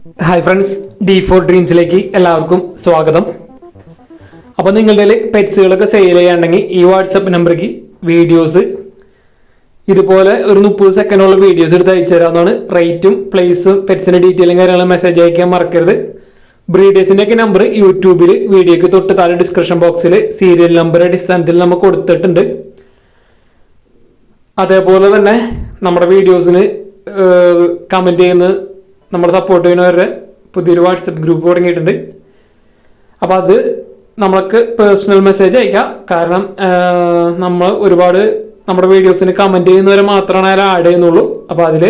Hi friends, D4 ഡ്രീംസിലേക്ക് എല്ലാവർക്കും സ്വാഗതം. അപ്പോൾ നിങ്ങളുടെ പെറ്റ്സുകളൊക്കെ സെയിൽ ചെയ്യാണ്ടെങ്കിൽ ഈ വാട്സപ്പ് നമ്പറിലേക്ക് വീഡിയോസ് ഇതുപോലെ ഒരു 30 സെക്കൻഡുള്ള വീഡിയോസ് എടുത്ത് അയച്ചു തരാവുന്നതാണ്. റേറ്റും പ്ലേസും പെറ്റ്സിൻ്റെ ഡീറ്റെയിലും കാര്യങ്ങളും മെസ്സേജ് അയക്കാൻ മറക്കരുത്. ബ്രീഡേഴ്സിൻ്റെ ഒക്കെ നമ്പർ യൂട്യൂബിൽ വീഡിയോയ്ക്ക് തൊട്ട് താഴെ ഡിസ്ക്രിപ്ഷൻ ബോക്സിൽ സീരിയൽ നമ്പർ അടിസ്ഥാനത്തിൽ നമുക്ക് കൊടുത്തിട്ടുണ്ട്. അതേപോലെ തന്നെ നമ്മുടെ വീഡിയോസിന് കമൻറ്റ് ചെയ്യുന്ന നമ്മുടെ സപ്പോർട്ട് ചെയ്യുന്നവരുടെ പുതിയൊരു വാട്സപ്പ് ഗ്രൂപ്പ് തുടങ്ങിയിട്ടുണ്ട്. അപ്പോൾ അത് നമ്മൾക്ക് പേഴ്സണൽ മെസ്സേജ് അയക്കാം. കാരണം നമ്മൾ ഒരുപാട് നമ്മുടെ വീഡിയോസിന് കമൻറ്റ് ചെയ്യുന്നവരെ മാത്രമാണ് അതിൽ ആഡ് ചെയ്യുന്നുള്ളൂ. അപ്പോൾ അതിൽ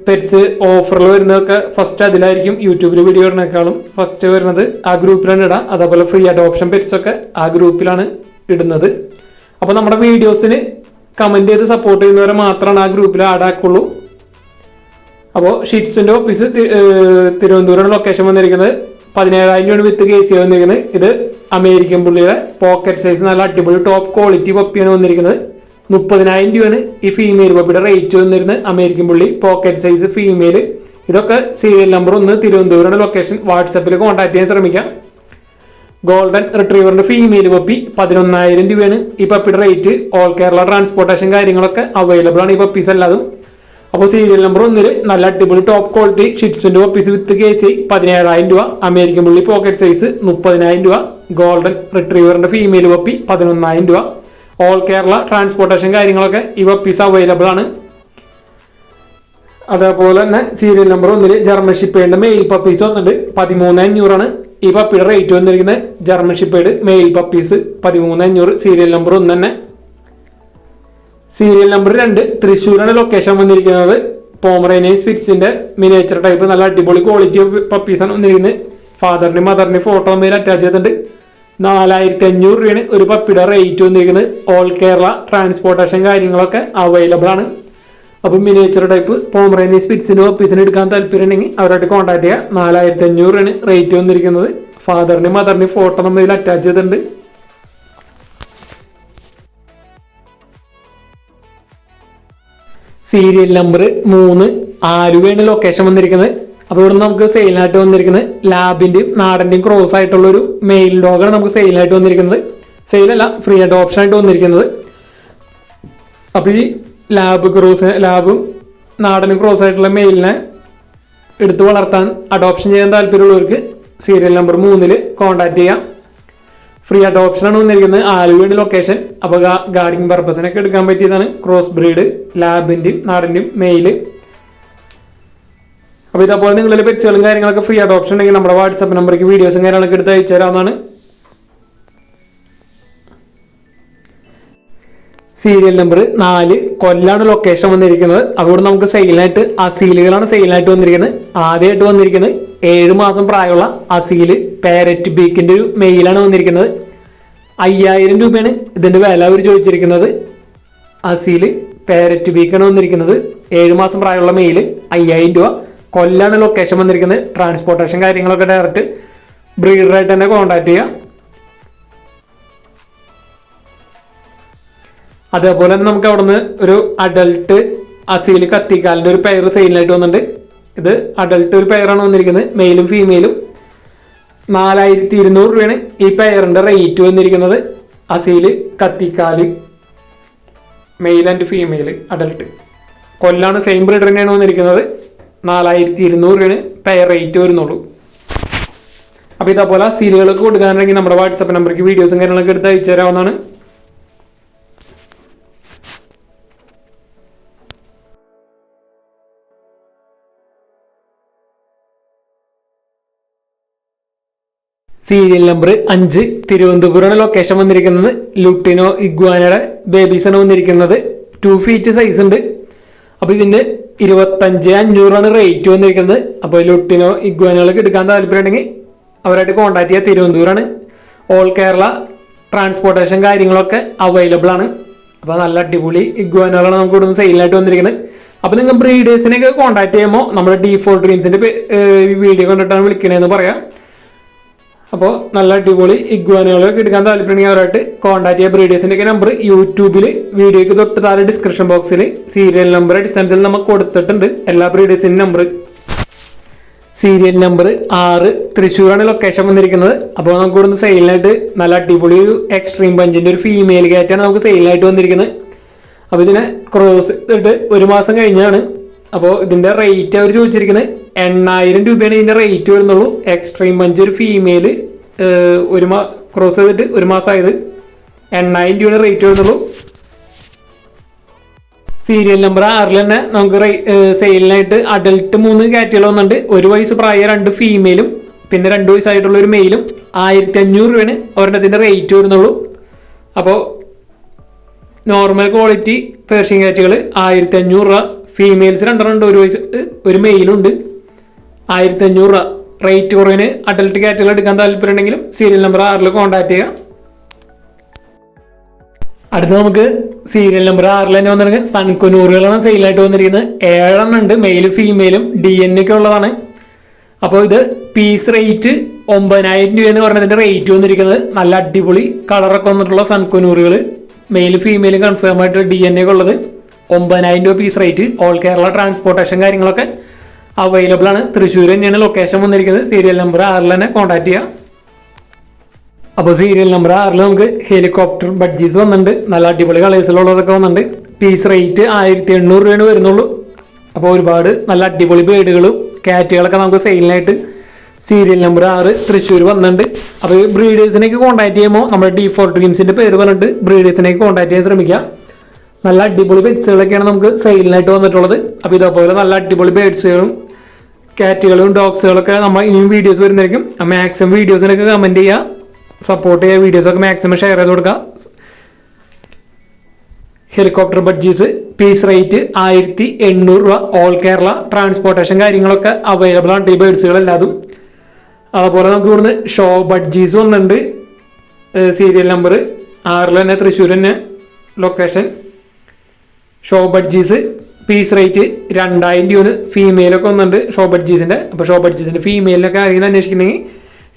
പെറ്റ്സ് ഓഫറിൽ വരുന്നതൊക്കെ ഫസ്റ്റ് അതിലായിരിക്കും. യൂട്യൂബിൽ വീഡിയോ ഇടുന്നേക്കാളും ഫസ്റ്റ് വരുന്നത് ആ ഗ്രൂപ്പിലാണ് ഇടാം. അതേപോലെ ഫ്രീ അഡോപ്ഷൻ പെറ്റ്സൊക്കെ ആ ഗ്രൂപ്പിലാണ് ഇടുന്നത്. അപ്പോൾ നമ്മുടെ വീഡിയോസിന് കമൻറ്റ് ചെയ്ത് സപ്പോർട്ട് ചെയ്യുന്നവരെ മാത്രമാണ് ആ ഗ്രൂപ്പിൽ ആഡ് ആക്കുള്ളൂ. അപ്പോൾ ഷിറ്റ്സിൻ്റെ ഓഫീസ് തിരുവനന്തപുരം ലൊക്കേഷൻ വന്നിരിക്കുന്നത് 17,000 രൂപയാണ് വിത്ത് കേസ് വന്നിരിക്കുന്നത്. ഇത് അമേരിക്കൻ പുള്ളിയുടെ പോക്കറ്റ് സൈസ് നല്ല അടിപൊളി ടോപ്പ് ക്വാളിറ്റി പപ്പിയാണ് വന്നിരിക്കുന്നത്. 30,000 രൂപയാണ് ഈ ഫീമെയിൽ പപ്പിയുടെ റേറ്റ് വന്നിരുന്നത്. അമേരിക്കൻ പുള്ളി പോക്കറ്റ് സൈസ് ഫീമെയിൽ. ഇതൊക്കെ സീരിയൽ നമ്പർ 1 തിരുവനന്തപുരം ലൊക്കേഷൻ. വാട്സപ്പിൽ കോൺടാക്ട് ചെയ്യാൻ ശ്രമിക്കാം. ഗോൾഡൻ റിട്രീവറിന്റെ ഫീമെയിൽ പപ്പി 11,000 രൂപയാണ് ഈ പപ്പിയുടെ റേറ്റ്. ഓൾ കേരള ട്രാൻസ്പോർട്ടേഷൻ കാര്യങ്ങളൊക്കെ അവൈലബിൾ ആണ് ഈ പപ്പീസ് എല്ലാതും. അപ്പോൾ സീരിയൽ നമ്പർ 1 നല്ല അടിപൊളി ടോപ്പ് ക്വാളിറ്റി ഷിറ്റ്സിന്റെ പപ്പീസ് വിത്ത് കേസ് 17,000 രൂപ. അമേരിക്കൻ പുള്ളി പോക്കറ്റ് സൈസ് 30,000 രൂപ. ഗോൾഡൻ റിട്രീവറിന്റെ ഫീമെയിൽ പപ്പി 11,000 രൂപ. ഓൾ കേരള ട്രാൻസ്പോർട്ടേഷൻ കാര്യങ്ങളൊക്കെ ഈ പപ്പീസ് അവൈലബിൾ ആണ്. അതേപോലെ തന്നെ സീരിയൽ നമ്പർ 1 ജർമ്മൻ ഷിപ്പേഡിന്റെ മെയിൽ പപ്പീസ് വന്നിട്ട് 13,500 ഈ പപ്പിയുടെ റേറ്റ് വന്നിരിക്കുന്നത്. German shepherd male puppies 13,500 serial number 1 തന്നെ. സീരിയൽ നമ്പർ 2 തൃശ്ശൂരാണ് ലൊക്കേഷൻ വന്നിരിക്കുന്നത്. പോമറേനിയൻ സ്പിറ്റ്സിന്റെ മിനിയേച്ചർ ടൈപ്പ് നല്ല അടിപൊളി ക്വാളിറ്റി പപ്പീസാണ് വന്നിരിക്കുന്നത്. ഫാദറിന്റെ മദറിന്റെ ഫോട്ടോ മെയിൽ അറ്റാച്ച് ചെയ്തിട്ടുണ്ട്. 4,500 രൂപയാണ് ഒരു പപ്പിയുടെ റേറ്റ് വന്നിരിക്കുന്നത്. ഓൾ കേരള ട്രാൻസ്പോർട്ടേഷൻ കാര്യങ്ങളൊക്കെ അവൈലബിൾ ആണ്. അപ്പം മിനിയേച്ചർ ടൈപ്പ് പോമറേനിയൻ സ്പിറ്റ്സിന്റെ പപ്പീസിന് എടുക്കാൻ താല്പര്യം ഉണ്ടെങ്കിൽ അവരായിട്ട് കോൺടാക്ട് ചെയ്യുക. 4,500 രൂപയാണ് റേറ്റ് വന്നിരിക്കുന്നത്. ഫാദറിന്റെ മദറിന്റെ ഫോട്ടോ നമ്മൾ ഇതിൽ അറ്റാച്ച് ചെയ്തിട്ടുണ്ട്. സീരിയൽ നമ്പർ 3 ആലുവയാണ് ലൊക്കേഷൻ വന്നിരിക്കുന്നത്. അപ്പോൾ ഇവിടെ നമുക്ക് സെയിലിനായിട്ട് വന്നിരിക്കുന്നത് ലാബിന്റെയും നാടന്റെയും ക്രോസ് ആയിട്ടുള്ള ഒരു മെയിൽ ഡോഗാണ് നമുക്ക് സെയിലിനായിട്ട് വന്നിരിക്കുന്നത്. സെയിലല്ല, ഫ്രീ ആയിട്ട് ഓപ്ഷൻ ആയിട്ട് വന്നിരിക്കുന്നത്. അപ്പോൾ ഈ ലാബും നാടനും ക്രോസ് ആയിട്ടുള്ള മെയിലിനെ എടുത്ത് വളർത്താൻ അഡോപ്ഷൻ ചെയ്യാൻ താല്പര്യമുള്ളവർക്ക് സീരിയൽ നമ്പർ 3 കോൺടാക്ട് ചെയ്യാം. ഫ്രീ അഡോപ്ഷനാണ് വന്നിരിക്കുന്നത്. ആലുവയാണ് ലൊക്കേഷൻ. അപ്പോൾ ഗാർഡിങ് പർപ്പസിനൊക്കെ എടുക്കാൻ പറ്റിയതാണ്. ക്രോസ് ബ്രീഡ് ലാബിന്റെയും നാടിന്റെയും മെയില്. അപ്പോൾ ഇതേപോലെ നിങ്ങളുടെ പെറ്റ്സുകളും കാര്യങ്ങളൊക്കെ ഫ്രീ അഡോപ്ഷൻ ഉണ്ടെങ്കിൽ നമ്മുടെ വാട്സപ്പ് നമ്പർക്ക് വീഡിയോസും കാര്യങ്ങളൊക്കെ എടുത്ത് അയച്ചു തരാവുന്നതാണ്. സീരിയൽ നമ്പർ 4 കൊല്ലാണ് ലൊക്കേഷൻ വന്നിരിക്കുന്നത്. അവിടെ നമുക്ക് സെയിലിനായിട്ട് അസീലുകളാണ് സെയിലിനായിട്ട് വന്നിരിക്കുന്നത്. ആദ്യമായിട്ട് വന്നിരിക്കുന്നത് 7 മാസം പ്രായമുള്ള അസീല് പാരറ്റ് ബീക്കിന്റെ ഒരു മെയിലാണ് വന്നിരിക്കുന്നത്. 5,000 രൂപയാണ് ഇതിന്റെ വില അവർ ചോദിച്ചിരിക്കുന്നത്. അസീല് പാരറ്റ് ബീക്കാണ് വന്നിരിക്കുന്നത്. 7 മാസം പ്രായമുള്ള മെയില് 5,000 രൂപ. കൊല്ലാണ് ലൊക്കേഷൻ വന്നിരിക്കുന്നത്. ട്രാൻസ്പോർട്ടേഷൻ കാര്യങ്ങളൊക്കെ ഡയറക്റ്റ് ബ്രീഡറായിട്ട് തന്നെ കോൺടാക്ട് ചെയ്യാം. അതേപോലെ തന്നെ നമുക്ക് അവിടുന്ന് ഒരു അഡൽട്ട് അസീല് കത്തിക്കാലിന്റെ ഒരു പെയർ സെയിലിനായിട്ട് വന്നിട്ടുണ്ട്. ഇത് അഡൽട്ട് ഒരു പെയറാണ് വന്നിരിക്കുന്നത്. മെയിലും ഫീമെയിലും. 4,200 രൂപയാണ് ഈ പെയറിന്റെ റേറ്റ് വന്നിരിക്കുന്നത്. അസീല് കത്തിക്കാല് മെയിൽ ആൻഡ് ഫീമെയിൽ അഡൽട്ട്. കൊല്ലാണ് സെയിം ബ്രീഡർ തന്നെയാണ് വന്നിരിക്കുന്നത്. 4,200 രൂപയാണ് പെയർ റേറ്റ് വരുന്നുള്ളൂ. അപ്പോൾ ഇതേപോലെ സീലുകളൊക്കെ കൊടുക്കാനുണ്ടെങ്കിൽ നമ്മുടെ വാട്സപ്പ് നമ്പർക്ക് വീഡിയോസും കാര്യങ്ങളൊക്കെ എടുത്ത് അയച്ചു തരാവുന്നതാണ്. സീരിയൽ നമ്പർ 5 തിരുവനന്തപുരമാണ് ലൊക്കേഷൻ വന്നിരിക്കുന്നത്. ലുട്ടിനോ ഇഗ്വാനയുടെ ബേബീസാണ് വന്നിരിക്കുന്നത്. 2 ഫീറ്റ് സൈസ് ഉണ്ട്. അപ്പോൾ ഇതിൻ്റെ 25,500 റേറ്റ് വന്നിരിക്കുന്നത്. അപ്പോൾ ലുട്ടിനോ ഇഗ്വാനകളൊക്കെ എടുക്കാൻ താല്പര്യം ഉണ്ടെങ്കിൽ അവരായിട്ട് കോൺടാക്ട് ചെയ്യുക. തിരുവനന്തപുരമാണ്. ഓൾ കേരള ട്രാൻസ്പോർട്ടേഷൻ കാര്യങ്ങളൊക്കെ അവൈലബിൾ ആണ്. അപ്പോൾ നല്ല അടിപൊളി ഇഗ്വാനകളാണ് നമുക്ക് ഇവിടുന്ന് സെയിലിനായിട്ട് വന്നിരിക്കുന്നത്. അപ്പോൾ നിങ്ങൾ ബ്രീഡേഴ്സിനെയൊക്കെ കോൺടാക്ട് ചെയ്യുമ്പോൾ നമ്മുടെ D4 ഡ്രീംസിൻ്റെ വീഡിയോ കണ്ടിട്ടാണ് വിളിക്കണതെന്ന് പറയാം. അപ്പോൾ നല്ല അടിപൊളി ഇഗ്വാനുകളൊക്കെ എടുക്കാൻ താല്പര്യമുണ്ടെങ്കിൽ അവരായിട്ട് കോൺടാക്ട് ചെയ്യുക. ബ്രീഡേഴ്സിൻ്റെ നമ്പർ യൂട്യൂബിൽ വീഡിയോയ്ക്ക് തൊട്ട് താഴെ ഡിസ്ക്രിപ്ഷൻ ബോക്സിൽ സീരിയൽ നമ്പർ അടിസ്ഥാനത്തിൽ നമുക്ക് കൊടുത്തിട്ടുണ്ട്. എല്ലാ ബ്രീഡേഴ്സിൻ്റെ നമ്പർ സീരിയൽ നമ്പർ 6 തൃശ്ശൂരാണ് ലൊക്കേഷൻ വന്നിരിക്കുന്നത്. അപ്പോൾ നമുക്ക് ഇവിടുന്ന് സെയിലിനായിട്ട് നല്ല അടിപൊളി ഒരു എക്സ്ട്രീം പഞ്ചിൻ്റെ ഒരു ഫീമെയിൽ കാറ്റാണ് നമുക്ക് സെയിലിനായിട്ട് വന്നിരിക്കുന്നത്. അപ്പോൾ ഇതിനെ ക്രോസ് ചെയ്തിട്ട് 1 മാസം കഴിഞ്ഞാണ്. അപ്പോൾ ഇതിൻ്റെ റേറ്റ് അവർ ചോദിച്ചിരിക്കുന്നത് 8,000 രൂപയാണ് ഇതിൻ്റെ റേറ്റ് വരുന്നുള്ളൂ. എക്സ്ട്രീം പഞ്ച് ഒരു ഫീമെയിൽ ക്രോസ് ചെയ്തിട്ട് 1 മാസമായത് 8,000 രൂപയാണ് റേറ്റ് വരുന്നുള്ളൂ. സീരിയൽ നമ്പർ 6 തന്നെ നമുക്ക് സെയിലിനായിട്ട് അഡൽട്ട് 3 കാറ്റുകൾ വന്നിട്ടുണ്ട്. 1 വയസ്സ് പ്രായം 2 ഫീമെയിലും പിന്നെ 2 വയസ്സായിട്ടുള്ള ഒരു മെയിലും. 1,500 രൂപയാണ് ഒരെണ്ണത്തിൻ്റെ റേറ്റ് വരുന്നുള്ളൂ. അപ്പോൾ നോർമൽ ക്വാളിറ്റി പേർഷ്യൻ കാറ്റുകൾ 1,500 രൂപ. ഫീമെയിൽസ് 2 ഉണ്ട്, 1 വയസ്സ് ഒരു മെയിലുണ്ട്. 1,500 രൂപ റേറ്റ് കുറവിന് അഡൽട്ട് കാറ്റുകൾ എടുക്കാൻ താല്പര്യമുണ്ടെങ്കിലും സീരിയൽ നമ്പർ 6 കോൺടാക്ട് ചെയ്യുക. അടുത്ത നമുക്ക് സീരിയൽ നമ്പർ 6 തന്നെ വന്നിരിക്കുന്നത് സൺകുനൂറുകളാണ് സെയിലായിട്ട് വന്നിരിക്കുന്നത്. 7 എണ്ണം ഉണ്ട്, മെയിലും ഫീമെയിലും DNA ഒക്കെ ഉള്ളതാണ്. അപ്പോൾ ഇത് പീസ് റേറ്റ് 9,000 രൂപയെന്ന് പറഞ്ഞതിൻ്റെ റേറ്റ് വന്നിരിക്കുന്നത്. നല്ല അടിപൊളി കളറൊക്കെ വന്നിട്ടുള്ള സൺകുനൂറുകൾ മെയിലും ഫീമെയിലും കൺഫേം ആയിട്ട് DNA ഒക്കെ ഉള്ളത്. 9,000 രൂപ piece rate. All Kerala transportation കാര്യങ്ങളൊക്കെ അവൈലബിൾ ആണ്. തൃശ്ശൂർ തന്നെയാണ് ലൊക്കേഷൻ വന്നിരിക്കുന്നത്. സീരിയൽ നമ്പർ 6 തന്നെ കോൺടാക്ട് ചെയ്യുക. അപ്പോൾ സീരിയൽ നമ്പർ 6 നമുക്ക് ഹെലികോപ്റ്റർ ബഡ്ജീസ് വന്നിട്ടുണ്ട്. നല്ല അടിപൊളി കളേഴ്സിലുള്ളതൊക്കെ വന്നിട്ടുണ്ട്. പീസ് റേറ്റ് 1,800 രൂപയാണ് വരുന്നുള്ളൂ. അപ്പോൾ ഒരുപാട് നല്ല അടിപൊളി ബേഡുകളും കാറ്റുകളൊക്കെ നമുക്ക് സെയിലിനായിട്ട് സീരിയൽ നമ്പർ 6 തൃശ്ശൂർ വന്നിട്ടുണ്ട്. അപ്പോൾ ഈ ബ്രീഡേഴ്സിനേക്ക് കോൺടാക്ട് ചെയ്യുമ്പോൾ നമ്മുടെ D4 ടീംസിൻ്റെ പേര് പറഞ്ഞിട്ട് ബ്രീഡേഴ്സിനേക്ക് കോൺടാക്ട് ചെയ്യാൻ ശ്രമിക്കുക. നല്ല അടിപൊളി പെറ്റ്സുകളൊക്കെയാണ് നമുക്ക് സെയിലിനായിട്ട് വന്നിട്ടുള്ളത്. അപ്പോൾ ഇതേപോലെ നല്ല അടിപൊളി ബേഡ്സുകളും കാറ്റുകളും ഡോഗ്സുകളൊക്കെ നമ്മൾ ഇനിയും വീഡിയോസ് വരുന്നതായിരിക്കും. മാക്സിമം വീഡിയോസിനൊക്കെ കമൻറ്റ് ചെയ്യുക, സപ്പോർട്ട് ചെയ്യുക, വീഡിയോസൊക്കെ മാക്സിമം ഷെയർ ചെയ്ത് കൊടുക്കുക. ഹെലികോപ്റ്റർ ബഡ്ജീസ് പീസ് റേറ്റ് 1,800 രൂപ. ഓൾ കേരള ട്രാൻസ്പോർട്ടേഷൻ കാര്യങ്ങളൊക്കെ അവൈലബിൾ ആണ് ഈ ബേഡ്സുകളെല്ലാതും. അതുപോലെ നമുക്ക് ഇവിടുന്ന് ഷോ ബഡ്ജീസ് വന്നിട്ടുണ്ട്. സീരിയൽ നമ്പർ 6 തന്നെ തൃശ്ശൂർ തന്നെ location. Show budgies piece rate 2,000 രൂപ. ഫീമെയിലൊക്കെ വന്നിട്ടുണ്ട് ഷോ ബഡ്ജീസിൻ്റെ. അപ്പോൾ ഷോ ബഡ്ജീസിൻ്റെ ഫീമെയിലിനൊക്കെ ആരെങ്കിലും അന്വേഷിക്കണമെങ്കിൽ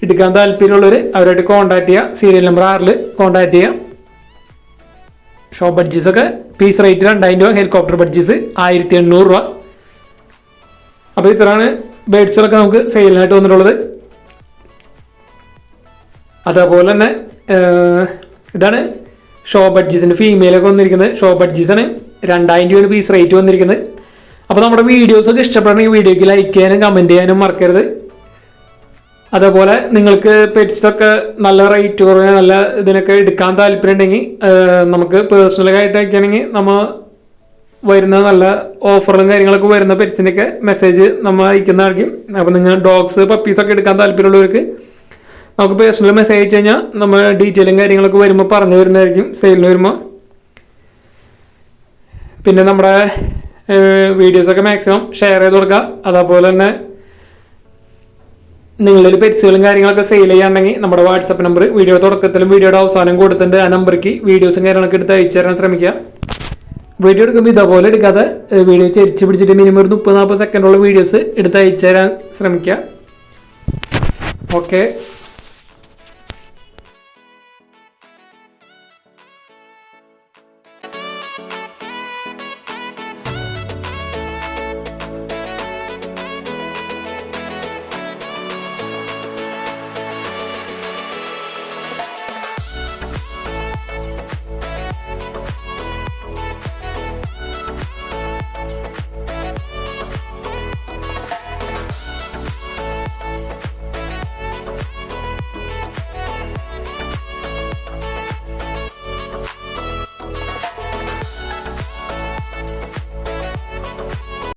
എടുക്കാൻ താല്പര്യമുള്ളവർ അവരായിട്ട് കോൺടാക്ട് ചെയ്യുക. സീരിയൽ നമ്പർ 6 കോൺടാക്ട് ചെയ്യുക. ഷോ ബഡ്ജീസൊക്കെ പീസ് റേറ്റ് 2,000 രൂപ. ഹെലികോപ്റ്റർ ബഡ്ജീസ് 1,800 രൂപ. അപ്പോൾ ഇത്രയാണ് ബേഡ്സുകളൊക്കെ നമുക്ക് സെയിലിനായിട്ട് വന്നിട്ടുള്ളത്. അതേപോലെ തന്നെ ഇതാണ് ഷോ ബഡ്ജീസിൻ്റെ ഫീമെയിലൊക്കെ വന്നിരിക്കുന്നത്. ഷോ ബഡ്ജീസാണ് 2,000 രൂപയാണ് പീസ് റേറ്റ് വന്നിരിക്കുന്നത്. അപ്പോൾ നമ്മുടെ വീഡിയോസൊക്കെ ഇഷ്ടപ്പെടണമെങ്കിൽ വീഡിയോയ്ക്ക് ലൈക്ക് ചെയ്യാനും കമൻറ്റ് ചെയ്യാനും മറക്കരുത്. അതേപോലെ നിങ്ങൾക്ക് പെറ്റ്സൊക്കെ നല്ല റേറ്റ് കുറവ് നല്ല ഇതിനൊക്കെ എടുക്കാൻ താല്പര്യം ഉണ്ടെങ്കിൽ നമുക്ക് പേഴ്സണലായിട്ട് അയക്കുകയാണെങ്കിൽ നമ്മൾ വരുന്ന നല്ല ഓഫറും കാര്യങ്ങളൊക്കെ വരുന്ന പെറ്റ്സിൻ്റെയൊക്കെ മെസ്സേജ് നമ്മൾ അയക്കുന്നതായിരിക്കും. അപ്പോൾ നിങ്ങൾ ഡോഗ്സ് പപ്പീസൊക്കെ എടുക്കാൻ താല്പര്യമുള്ളവർക്ക് നമുക്ക് പേഴ്സണൽ മെസ്സേജ് അയച്ചു കഴിഞ്ഞാൽ നമ്മൾ ഡീറ്റെയിലും കാര്യങ്ങളൊക്കെ വരുമ്പോൾ പറഞ്ഞു വരുന്നതായിരിക്കും സെയിലിന് വരുമ്പോൾ. പിന്നെ നമ്മുടെ വീഡിയോസൊക്കെ മാക്സിമം ഷെയർ ചെയ്ത് കൊടുക്കുക. അതേപോലെ തന്നെ നിങ്ങളിൽ പെറ്റ്സുകളും കാര്യങ്ങളൊക്കെ സെയിൽ ചെയ്യാണ്ടെങ്കിൽ നമ്മുടെ വാട്സപ്പ് നമ്പർ വീഡിയോ തുടക്കത്തിലും വീഡിയോയുടെ അവസാനം കൊടുത്തിട്ടുണ്ട്. ആ നമ്പർക്ക് വീഡിയോസും കാര്യങ്ങളൊക്കെ എടുത്ത് അയച്ചു തരാൻ ശ്രമിക്കുക. വീഡിയോ എടുക്കുമ്പോൾ ഇതേപോലെ എടുക്കാതെ വീഡിയോ ചെരിച്ച് പിടിച്ചിട്ട് മിനിമം ഒരു 30-40 സെക്കൻഡുള്ള വീഡിയോസ് എടുത്ത് അയച്ചു തരാൻ ശ്രമിക്കുക. ഓക്കെ.